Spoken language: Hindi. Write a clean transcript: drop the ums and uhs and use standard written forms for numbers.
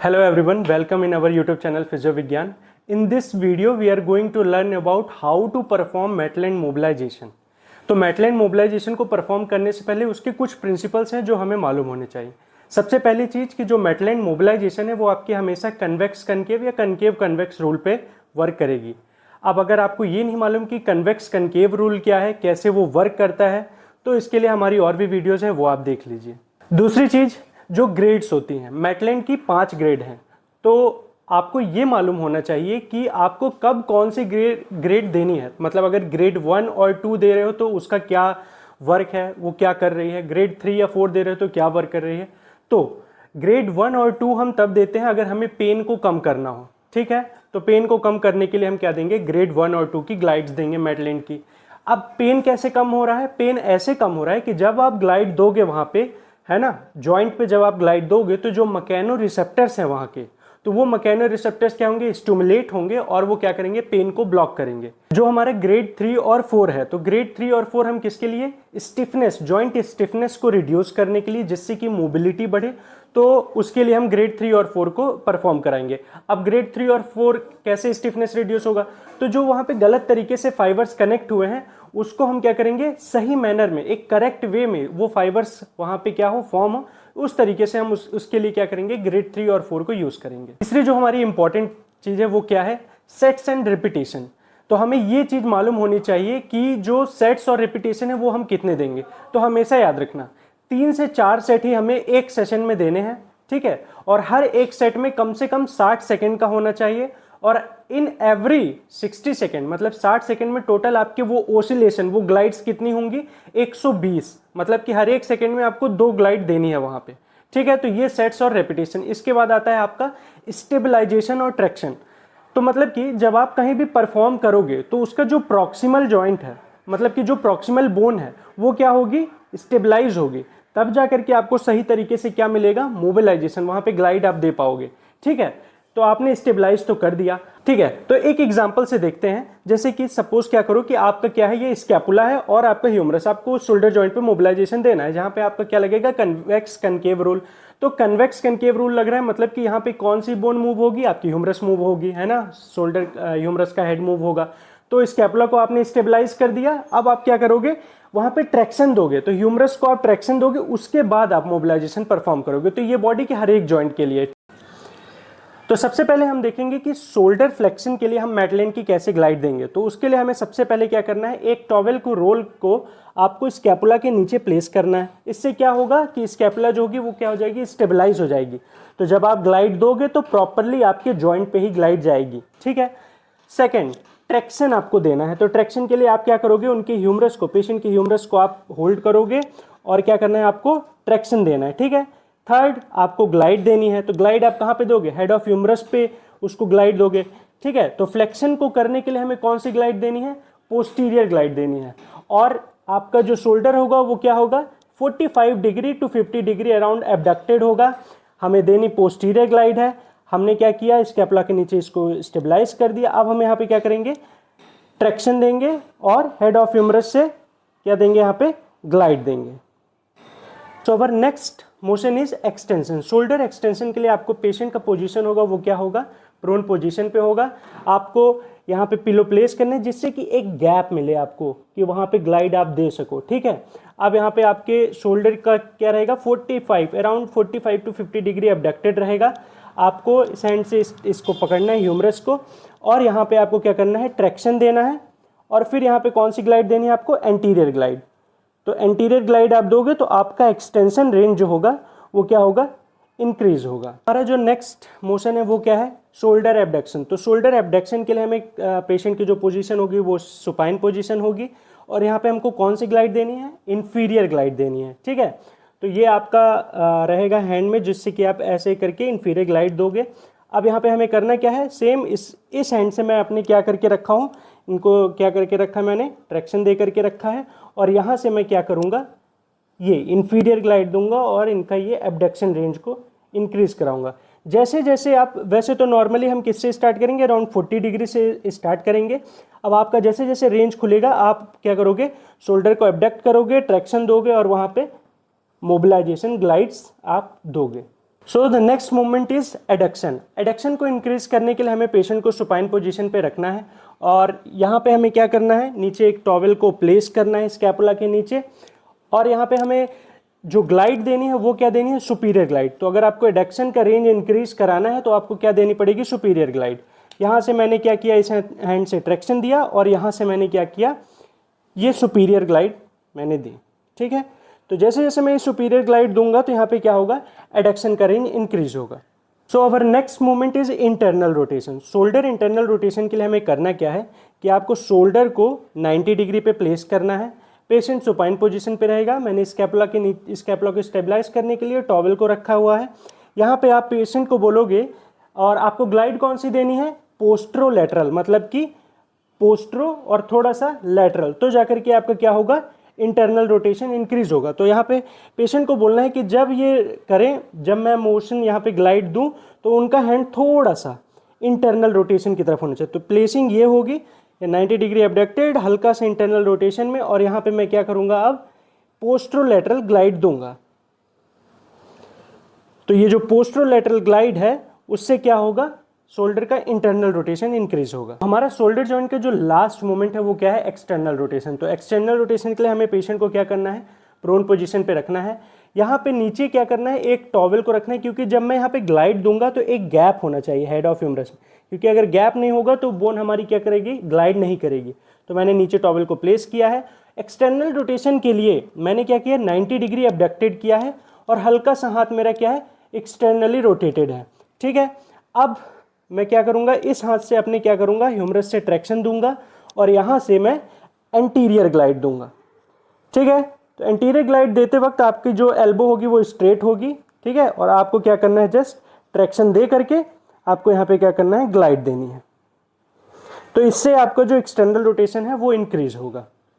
Hello everyone, welcome in our YouTube channel Physio Vigyan. In this video we are going to learn about how to perform Maitland mobilization. तो Maitland mobilization को परफॉर्म करने से पहले उसके कुछ प्रिंसिपल्स हैं जो हमें मालूम होने चाहिए। सबसे पहली चीज़ कि जो Maitland mobilization है वो आपकी हमेशा कन्वेक्स कनकेव या कनकेव कन्वेक्स रूल पे वर्क करेगी। अब अगर आपको ये नहीं मालूम कि कन्वेक्स कनकेव रूल क्या है, कैसे वो वर्क करता है, तो इसके लिए हमारी और भी वीडियोज़ हैं, वो आप देख लीजिए। दूसरी चीज़, जो ग्रेड्स होती हैं, मैटलैंड की 5 ग्रेड हैं, तो आपको ये मालूम होना चाहिए कि आपको कब कौन सी ग्रेड देनी है। मतलब अगर ग्रेड 1 और 2 दे रहे हो तो उसका क्या वर्क है, वो क्या कर रही है। ग्रेड 3 या 4 दे रहे हो तो क्या वर्क कर रही है। तो ग्रेड 1 और 2 हम तब देते हैं अगर हमें पेन को कम करना हो, ठीक है। तो पेन को कम करने के लिए हम क्या देंगे, ग्रेड 1 और 2 की ग्लाइड्स देंगे मैटलैंड की। अब पेन कैसे कम हो रहा है, पेन ऐसे कम हो रहा है कि जब आप ग्लाइड दोगे वहाँ पे, है ना, जॉइंट पे जब आप ग्लाइड दोगे तो जो मैकेनो रिसेप्टर्स हैं वहाँ के, तो वो मैकेनो रिसेप्टर्स क्या होंगे, स्टिमुलेट होंगे और वो क्या करेंगे, पेन को ब्लॉक करेंगे। जो हमारे ग्रेड 3 और 4 है, तो ग्रेड 3 और 4 हम किसके लिए, स्टिफनेस, जॉइंट स्टिफनेस को रिड्यूस करने के लिए, जिससे कि मोबिलिटी बढ़े, तो उसके लिए हम ग्रेड 3 और 4 को परफॉर्म कराएंगे। अब ग्रेड 3 और 4 कैसे स्टिफनेस रिड्यूस होगा, तो जो वहाँ पे गलत तरीके से फाइबर्स कनेक्ट हुए हैं उसको हम क्या करेंगे, सही मैनर में, एक करेक्ट वे में वो फाइबर्स वहाँ पे क्या हो, फॉर्म हो, उस तरीके से हम उसके लिए क्या करेंगे, ग्रेड 3 और 4 को यूज करेंगे। तीसरी जो हमारी इंपॉर्टेंट चीज़ है वो क्या है, सेट्स एंड रिपीटेशन। तो हमें ये चीज़ मालूम होनी चाहिए कि जो सेट्स और रिपीटेशन है वो हम कितने देंगे। तो हमेशा याद रखना 3 से 4 सेट ही हमें एक सेशन में देने हैं, ठीक है। और हर एक सेट में कम से कम 60 सेकेंड का होना चाहिए। और इन एवरी 60 सेकेंड, मतलब 60 सेकेंड में टोटल आपके वो ओसिलेशन, वो ग्लाइड्स कितनी होंगी, 120। मतलब कि हर एक सेकेंड में आपको 2 ग्लाइड देनी है वहाँ पे, ठीक है। तो ये सेट्स और रेपिटेशन। इसके बाद आता है आपका स्टेबलाइजेशन और ट्रैक्शन। तो मतलब कि जब आप कहीं भी परफॉर्म करोगे तो उसका जो प्रॉक्सिमल जॉइंट है, मतलब कि जो प्रॉक्सिमल बोन है, वो क्या होगी, स्टेबलाइज होगी। तब जाकर के आपको सही तरीके से क्या मिलेगा, मोबिलाइजेशन, वहाँ पे ग्लाइड आप दे पाओगे, ठीक है। तो आपने स्टेबलाइज तो कर दिया, ठीक है। तो एक एग्जांपल से देखते हैं। जैसे कि सपोज क्या करो कि आपका क्या है, ये स्कैपुला है और आपका ह्यूमरस, आपको शोल्डर जॉइंट पे मोबिलाइजेशन देना है, जहां पे आपका क्या लगेगा, कन्वेक्स कनकेव रूल। तो कन्वेक्स कनकेव रूल लग रहा है, मतलब कि यहाँ पे कौन सी बोन मूव होगी, आपकी ह्यूमरस मूव होगी, है ना, शोल्डर ह्यूमरस का हेड मूव होगा। तो स्कैपुला को आपने स्टेबलाइज कर दिया। अब आप क्या करोगे, वहां पे ट्रैक्शन दोगे, तो ह्यूमरस को आप ट्रैक्शन दोगे, उसके बाद आप मोबिलाइजेशन परफॉर्म करोगे। तो ये बॉडी के हर एक जॉइंट के लिए। तो सबसे पहले हम देखेंगे कि शोल्डर फ्लेक्शन के लिए हम मैटलैंड की कैसे ग्लाइड देंगे। तो उसके लिए हमें सबसे पहले क्या करना है, एक टॉवेल को रोल को आपको स्कैपुला के नीचे प्लेस करना है। इससे क्या होगा कि स्कैपुला जो होगी वो क्या हो जाएगी, स्टेबलाइज हो जाएगी। तो जब आप ग्लाइड दोगे तो प्रॉपरली आपके जॉइंट पे ही ग्लाइड जाएगी, ठीक है। सेकेंड, ट्रैक्शन आपको देना है। तो ट्रैक्शन के लिए आप क्या करोगे, उनके ह्यूमरस को, पेशेंट के ह्यूमरस को आप होल्ड करोगे और क्या करना है, आपको ट्रैक्शन देना है, ठीक है। थर्ड, आपको ग्लाइड देनी है। तो ग्लाइड आप कहाँ पे दोगे, हेड ऑफ ह्यूमरस पे उसको ग्लाइड दोगे, ठीक है। तो फ्लेक्शन को करने के लिए हमें कौन सी ग्लाइड देनी है, पोस्टीरियर ग्लाइड देनी है। और आपका जो शोल्डर होगा वो क्या होगा, 45 degree to 50 degree around abducted होगा। हमें देनी पोस्टीरियर ग्लाइड है। हमने क्या किया, स्कैपुला के नीचे इसको स्टेबलाइज कर दिया। अब हम यहाँ पे क्या करेंगे, ट्रैक्शन देंगे और हेड ऑफ ह्यूमरस से क्या देंगे, यहाँ पे ग्लाइड देंगे। So our next motion is extension. Shoulder extension के लिए आपको पेशेंट का पोजीशन होगा वो क्या होगा, प्रोन पोजीशन पे होगा। आपको यहाँ पे पिलो प्लेस करने, जिससे कि एक गैप मिले आपको, कि वहाँ पे ग्लाइड आप दे सको, ठीक है। अब यहाँ पे आपके शोल्डर का क्या रहेगा, 45 अराउंड 45 टू 50 डिग्री एबडक्टेड रहेगा। आपको इस हैंड से इसको पकड़ना है, ह्यूमरस को, और यहाँ पे आपको क्या करना है, ट्रैक्शन देना है। और फिर यहाँ पे कौन सी ग्लाइड देनी है आपको, एंटीरियर ग्लाइड। तो एंटीरियर ग्लाइड आप दोगे तो आपका एक्सटेंशन रेंज जो होगा वो क्या होगा, इंक्रीज होगा। हमारा जो नेक्स्ट मोशन है वो क्या है, शोल्डर एबडक्शन। तो शोल्डर एबडक्शन के लिए हमें पेशेंट की जो पोजीशन होगी वो सुपाइन पोजीशन होगी। और यहाँ पे हमको कौन सी ग्लाइड देनी है, इंफीरियर ग्लाइड देनी है, ठीक है। तो ये आपका रहेगा हैंड में, जिससे कि आप ऐसे करके इंफीरियर ग्लाइड दोगे। अब यहाँ पे हमें करना क्या है, सेम इस हैंड से मैं अपने क्या करके रखा हूँ, इनको क्या करके रखा, मैंने ट्रैक्शन दे करके रखा है। और यहाँ से मैं क्या करूँगा, ये इंफीरियर ग्लाइड दूंगा और इनका ये एबडक्शन रेंज को इंक्रीज कराऊंगा। जैसे जैसे आप, वैसे तो नॉर्मली हम किससे स्टार्ट करेंगे, अराउंड 40 डिग्री से स्टार्ट करेंगे। अब आपका जैसे जैसे रेंज खुलेगा आप क्या करोगे, शोल्डर को एबडक्ट करोगे, ट्रैक्शन दोगे और वहाँ पे मोबिलाइजेशन ग्लाइड्स आप दोगे। So the next movement is adduction. Adduction को इंक्रीज करने के लिए हमें पेशेंट को सुपाइन पोजीशन पे रखना है और यहाँ पे हमें क्या करना है, नीचे एक टॉवेल को प्लेस करना है स्कैपुला के नीचे, और यहाँ पे हमें जो ग्लाइड देनी है वो क्या देनी है, सुपीरियर ग्लाइड। तो अगर आपको एडक्शन का रेंज इंक्रीज कराना है तो आपको क्या देनी पड़ेगी, सुपीरियर ग्लाइड। यहाँ से मैंने क्या किया, इस हैंड से ट्रैक्शन दिया और यहाँ से मैंने क्या किया, ये सुपीरियर ग्लाइड मैंने दी। ठीक है, तो जैसे जैसे मैं सुपीरियर ग्लाइड दूंगा तो यहाँ पे क्या होगा, एडक्शन का रेंज इंक्रीज होगा। So our next movement is internal rotation. Shoulder internal rotation के लिए हमें करना क्या है कि आपको शोल्डर को 90 डिग्री पे प्लेस करना है। पेशेंट सुपाइन पोजीशन पे रहेगा। मैंने स्कैपुला को स्टेबलाइज करने के लिए टॉवेल को रखा हुआ है। यहाँ पे आप पेशेंट को बोलोगे और आपको ग्लाइड कौन सी देनी है, पोस्ट्रोलैटरल, मतलब कि पोस्ट्रो और थोड़ा सा लैटरल, तो जाकर के आपका क्या होगा, इंटरनल रोटेशन इंक्रीज होगा। तो यहाँ पे पेशेंट को बोलना है कि जब ये करें, जब मैं मोशन यहाँ पे ग्लाइड दूं तो उनका हैंड थोड़ा सा इंटरनल रोटेशन की तरफ होना चाहिए। तो प्लेसिंग ये होगी 90 डिग्री एबडक्टेड, हल्का सा इंटरनल रोटेशन में, और यहाँ पे मैं क्या करूँगा, अब पोस्ट्रोलैटरल ग्लाइड दूंगा। तो ये जो पोस्ट्रोलैटरल ग्लाइड है उससे क्या होगा, शोल्डर का इंटरनल रोटेशन इंक्रीज होगा। हमारा शोल्डर जॉइंट का जो लास्ट मोमेंट है वो क्या है, एक्सटर्नल रोटेशन। तो एक्सटर्नल रोटेशन के लिए हमें पेशेंट को क्या करना है, प्रोन पोजीशन पे रखना है। यहाँ पे नीचे क्या करना है, एक टॉवेल को रखना है, क्योंकि जब मैं यहाँ पे ग्लाइड दूंगा तो एक गैप होना चाहिए हेड ऑफ ह्यूमरस में, क्योंकि अगर गैप नहीं होगा तो बोन हमारी क्या करेगी, ग्लाइड नहीं करेगी। तो मैंने नीचे टॉवेल को प्लेस किया है। एक्सटर्नल रोटेशन के लिए मैंने क्या किया, 90 डिग्री एबडक्टेड किया है और हल्का सा हाथ मेरा क्या है, एक्सटर्नली रोटेटेड है। ठीक है, अब मैं क्या करूंगा, इस हाथ से अपने क्या करूंगा, ह्यूमरस से ट्रैक्शन दूंगा और यहां से मैं एंटीरियर ग्लाइड दूंगा। ठीक है, तो एंटीरियर ग्लाइड देते वक्त आपकी जो एल्बो होगी वो स्ट्रेट होगी। ठीक है, और आपको क्या करना है, जस्ट ट्रैक्शन दे करके आपको यहाँ पे क्या करना है, ग्लाइड देनी है। तो इससे आपका जो एक्सटर्नल रोटेशन है वो इंक्रीज होगा।